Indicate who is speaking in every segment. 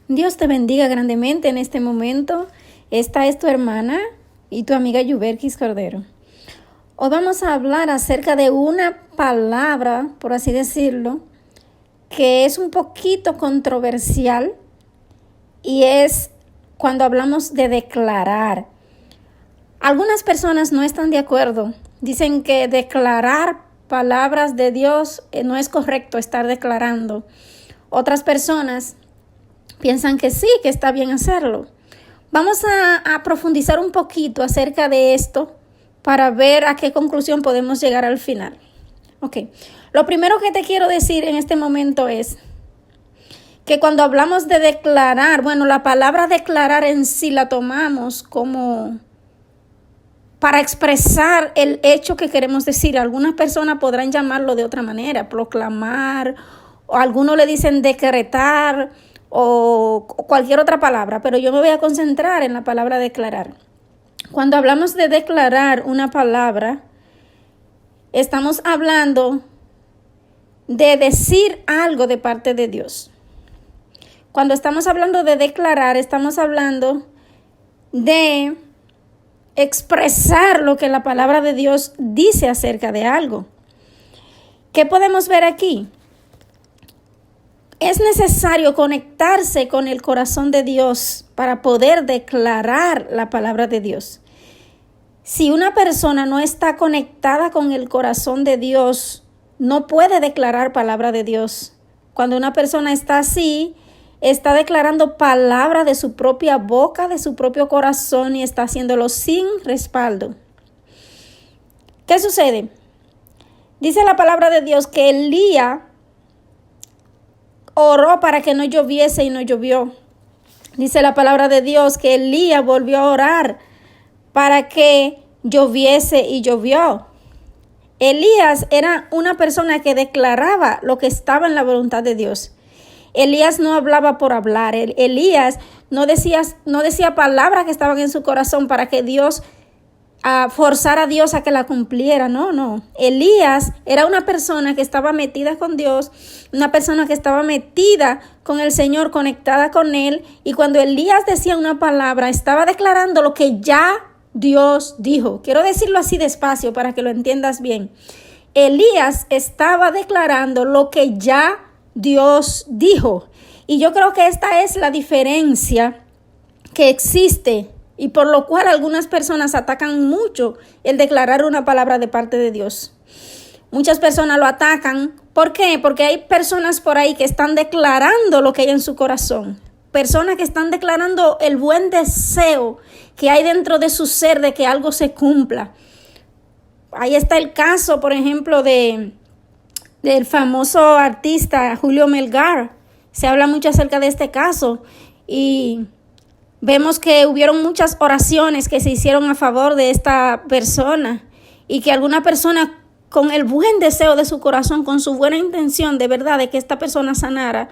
Speaker 1: Dios te bendiga grandemente en este momento. Esta es tu hermana y tu amiga Yuberkis Cordero. Hoy vamos a hablar acerca de una palabra, por así decirlo, que es un poquito controversial y es cuando hablamos de declarar. Algunas personas no están de acuerdo. Dicen que declarar palabras de Dios no es correcto estar declarando. Otras personas piensan que sí, que está bien hacerlo. Vamos a profundizar un poquito acerca de esto para ver a qué conclusión podemos llegar al final. Ok, lo primero que te quiero decir en este momento es que cuando hablamos de declarar, la palabra declarar en sí la tomamos como para expresar el hecho que queremos decir. Algunas personas podrán llamarlo de otra manera, proclamar, o algunos le dicen decretar, o cualquier otra palabra, pero yo me voy a concentrar en la palabra declarar. Cuando hablamos de declarar una palabra, estamos hablando de decir algo de parte de Dios. Cuando estamos hablando de declarar, estamos hablando de expresar lo que la palabra de Dios dice acerca de algo. ¿Qué podemos ver aquí? Es necesario conectarse con el corazón de Dios para poder declarar la palabra de Dios. Si una persona no está conectada con el corazón de Dios, no puede declarar palabra de Dios. Cuando una persona está así, está declarando palabra de su propia boca, de su propio corazón, y está haciéndolo sin respaldo. ¿Qué sucede? Dice la palabra de Dios que Elías oró para que no lloviese y no llovió. Dice la palabra de Dios que Elías volvió a orar para que lloviese y llovió. Elías era una persona que declaraba lo que estaba en la voluntad de Dios. Elías no hablaba por hablar. Elías no decía palabras que estaban en su corazón para que Dios forzar a Dios a que la cumpliera. No. Elías era una persona que estaba metida con Dios, una persona que estaba metida con el Señor, conectada con Él. Y cuando Elías decía una palabra, estaba declarando lo que ya Dios dijo. Quiero decirlo así despacio para que lo entiendas bien. Elías estaba declarando lo que ya Dios dijo. Y yo creo que esta es la diferencia que existe y por lo cual algunas personas atacan mucho el declarar una palabra de parte de Dios. Muchas personas lo atacan. ¿Por qué? Porque hay personas por ahí que están declarando lo que hay en su corazón. Personas que están declarando el buen deseo que hay dentro de su ser de que algo se cumpla. Ahí está el caso, por ejemplo, del famoso artista Julio Melgar. Se habla mucho acerca de este caso y vemos que hubieron muchas oraciones que se hicieron a favor de esta persona y que alguna persona con el buen deseo de su corazón, con su buena intención de verdad de que esta persona sanara,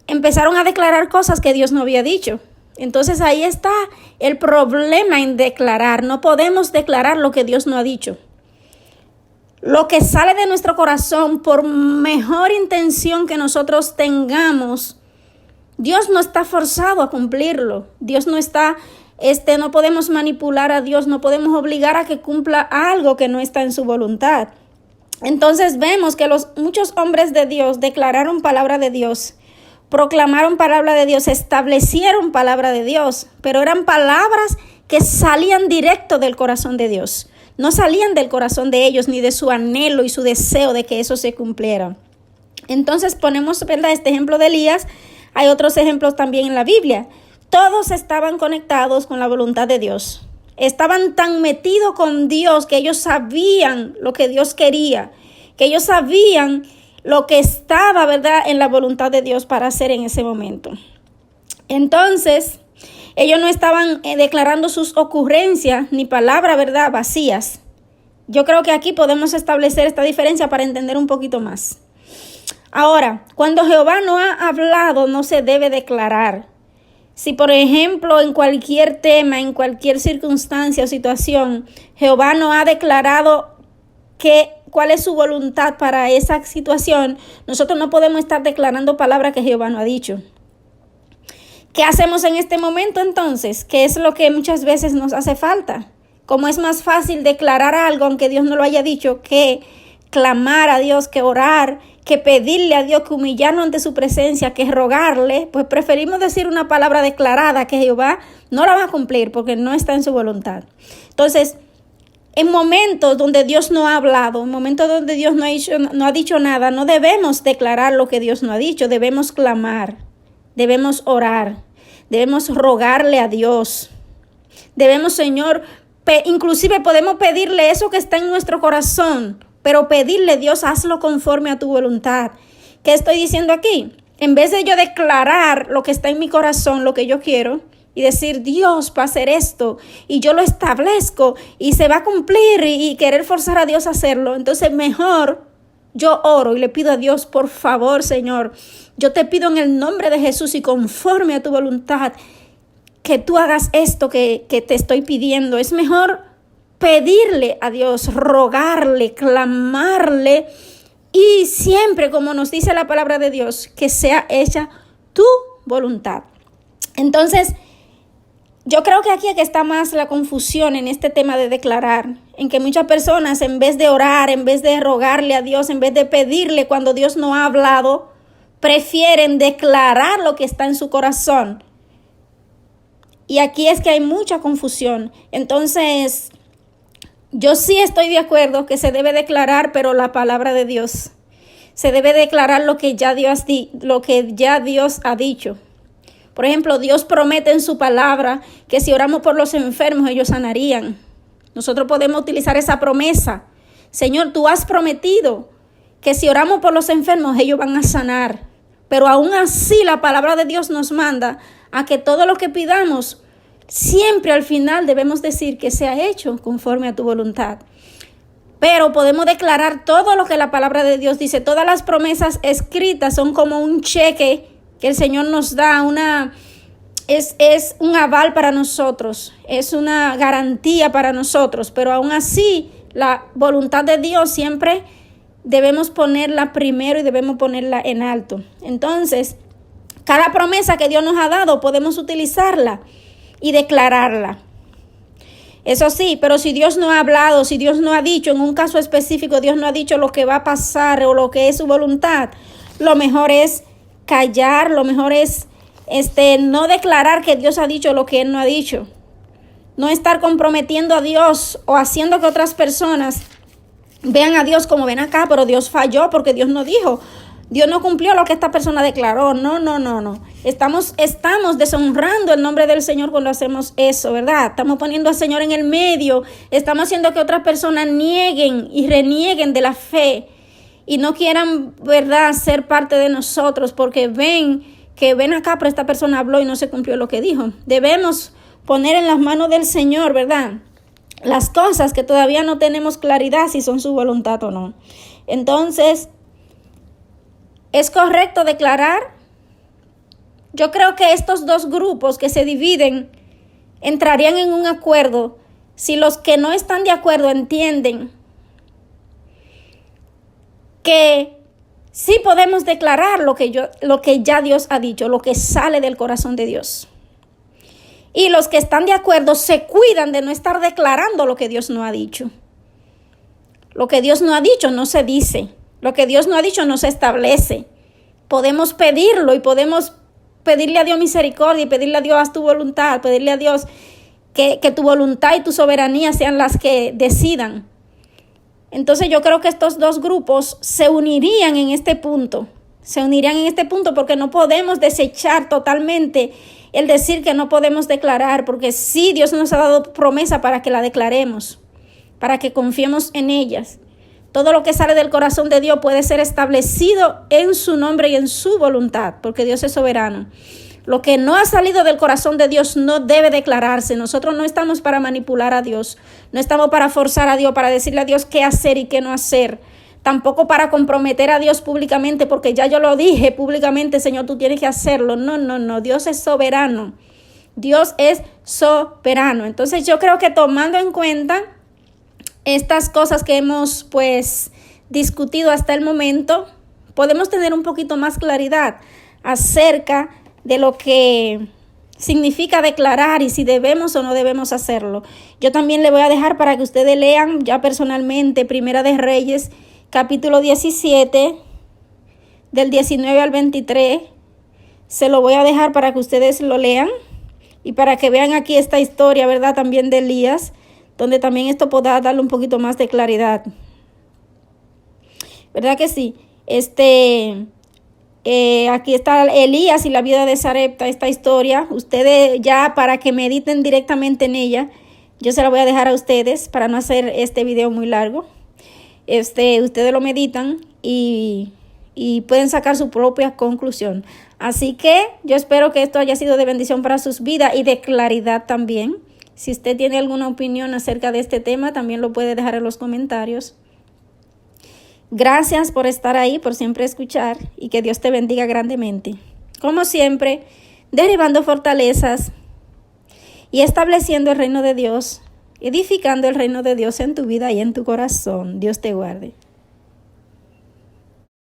Speaker 1: empezaron a declarar cosas que Dios no había dicho. Entonces ahí está el problema en declarar. No podemos declarar lo que Dios no ha dicho. Lo que sale de nuestro corazón, por mejor intención que nosotros tengamos, Dios no está forzado a cumplirlo. Dios no está, no podemos manipular a Dios, no podemos obligar a que cumpla algo que no está en su voluntad. Entonces vemos que muchos hombres de Dios declararon palabra de Dios, proclamaron palabra de Dios, establecieron palabra de Dios, pero eran palabras que salían directo del corazón de Dios. No salían del corazón de ellos ni de su anhelo y su deseo de que eso se cumpliera. Entonces ponemos, ¿verdad?, este ejemplo de Elías. Hay otros ejemplos también en la Biblia. Todos estaban conectados con la voluntad de Dios. Estaban tan metidos con Dios que ellos sabían lo que Dios quería, que ellos sabían lo que estaba, ¿verdad?, en la voluntad de Dios para hacer en ese momento. Entonces, ellos no estaban declarando sus ocurrencias ni palabras, ¿verdad?, vacías. Yo creo que aquí podemos establecer esta diferencia para entender un poquito más. Ahora, cuando Jehová no ha hablado, no se debe declarar. Si, por ejemplo, en cualquier tema, en cualquier circunstancia o situación, Jehová no ha declarado cuál es su voluntad para esa situación, nosotros no podemos estar declarando palabras que Jehová no ha dicho. ¿Qué hacemos en este momento entonces? ¿Qué es lo que muchas veces nos hace falta? Como es más fácil declarar algo, aunque Dios no lo haya dicho, que clamar a Dios, que orar, que pedirle a Dios, que humillarnos ante su presencia, que rogarle, pues preferimos decir una palabra declarada que Jehová no la va a cumplir porque no está en su voluntad. Entonces, en momentos donde Dios no ha hablado, en momentos donde Dios no ha dicho nada, no debemos declarar lo que Dios no ha dicho, debemos clamar, debemos orar, debemos rogarle a Dios. Debemos, Señor, inclusive podemos pedirle eso que está en nuestro corazón, pero pedirle, Dios, hazlo conforme a tu voluntad. ¿Qué estoy diciendo aquí? En vez de yo declarar lo que está en mi corazón, lo que yo quiero, y decir, Dios va a hacer esto, y yo lo establezco, y se va a cumplir, y querer forzar a Dios a hacerlo, entonces mejor yo oro y le pido a Dios, por favor, Señor, yo te pido en el nombre de Jesús y conforme a tu voluntad, que tú hagas esto que te estoy pidiendo. Es mejor pedirle a Dios, rogarle, clamarle, y siempre, como nos dice la palabra de Dios, que sea hecha tu voluntad. Entonces, yo creo que aquí es que está más la confusión en este tema de declarar, en que muchas personas, en vez de orar, en vez de rogarle a Dios, en vez de pedirle cuando Dios no ha hablado, prefieren declarar lo que está en su corazón. Y aquí es que hay mucha confusión. Entonces, yo sí estoy de acuerdo que se debe declarar, pero la palabra de Dios. Se debe declarar lo que ya Dios ha dicho. Por ejemplo, Dios promete en su palabra que si oramos por los enfermos, ellos sanarían. Nosotros podemos utilizar esa promesa. Señor, tú has prometido que si oramos por los enfermos, ellos van a sanar. Pero aún así, la palabra de Dios nos manda a que todo lo que pidamos, siempre al final debemos decir que sea hecho conforme a tu voluntad. Pero podemos declarar todo lo que la palabra de Dios dice. Todas las promesas escritas son como un cheque que el Señor nos da, es un aval para nosotros, es una garantía para nosotros, pero aún así la voluntad de Dios siempre debemos ponerla primero y debemos ponerla en alto. Entonces, cada promesa que Dios nos ha dado podemos utilizarla y declararla. Eso sí, pero si Dios no ha hablado, si Dios no ha dicho, en un caso específico, Dios no ha dicho lo que va a pasar o lo que es su voluntad, lo mejor es callar, lo mejor es no declarar que Dios ha dicho lo que Él no ha dicho. No estar comprometiendo a Dios o haciendo que otras personas vean a Dios como ven acá, pero Dios falló porque Dios no dijo. Dios no cumplió lo que esta persona declaró. No. Estamos deshonrando el nombre del Señor cuando hacemos eso, ¿verdad? Estamos poniendo al Señor en el medio. Estamos haciendo que otras personas nieguen y renieguen de la fe y no quieran, ¿verdad?, ser parte de nosotros porque ven acá, pero esta persona habló y no se cumplió lo que dijo. Debemos poner en las manos del Señor, ¿verdad?, las cosas que todavía no tenemos claridad si son su voluntad o no. Entonces, ¿es correcto declarar? Yo creo que estos dos grupos que se dividen entrarían en un acuerdo si los que no están de acuerdo entienden que sí podemos declarar lo que ya Dios ha dicho, lo que sale del corazón de Dios. Y los que están de acuerdo se cuidan de no estar declarando lo que Dios no ha dicho. Lo que Dios no ha dicho no se dice. Lo que Dios no ha dicho no se establece. Podemos pedirlo y podemos pedirle a Dios misericordia y pedirle a Dios haz tu voluntad, pedirle a Dios que tu voluntad y tu soberanía sean las que decidan. Entonces yo creo que estos dos grupos se unirían en este punto. Se unirían en este punto porque no podemos desechar totalmente el decir que no podemos declarar, porque sí, Dios nos ha dado promesa para que la declaremos, para que confiemos en ellas. Todo lo que sale del corazón de Dios puede ser establecido en su nombre y en su voluntad, porque Dios es soberano. Lo que no ha salido del corazón de Dios no debe declararse. Nosotros no estamos para manipular a Dios, no estamos para forzar a Dios, para decirle a Dios qué hacer y qué no hacer. Tampoco para comprometer a Dios públicamente, porque ya yo lo dije públicamente, Señor, tú tienes que hacerlo. No, Dios es soberano. Dios es soberano. Entonces yo creo que tomando en cuenta estas cosas que hemos discutido hasta el momento, podemos tener un poquito más claridad acerca de lo que significa declarar y si debemos o no debemos hacerlo. Yo también le voy a dejar para que ustedes lean ya personalmente Primera de Reyes, capítulo 17, del 19 al 23. Se lo voy a dejar para que ustedes lo lean y para que vean aquí esta historia, ¿verdad? También de Elías, donde también esto podrá darle un poquito más de claridad. ¿Verdad que sí? Aquí está Elías y la vida de Sarepta, esta historia. Ustedes ya para que mediten directamente en ella, yo se la voy a dejar a ustedes para no hacer este video muy largo. Ustedes lo meditan y pueden sacar su propia conclusión. Así que yo espero que esto haya sido de bendición para sus vidas y de claridad también. Si usted tiene alguna opinión acerca de este tema, también lo puede dejar en los comentarios. Gracias por estar ahí, por siempre escuchar y que Dios te bendiga grandemente. Como siempre, derribando fortalezas y estableciendo el reino de Dios, edificando el reino de Dios en tu vida y en tu corazón. Dios te guarde.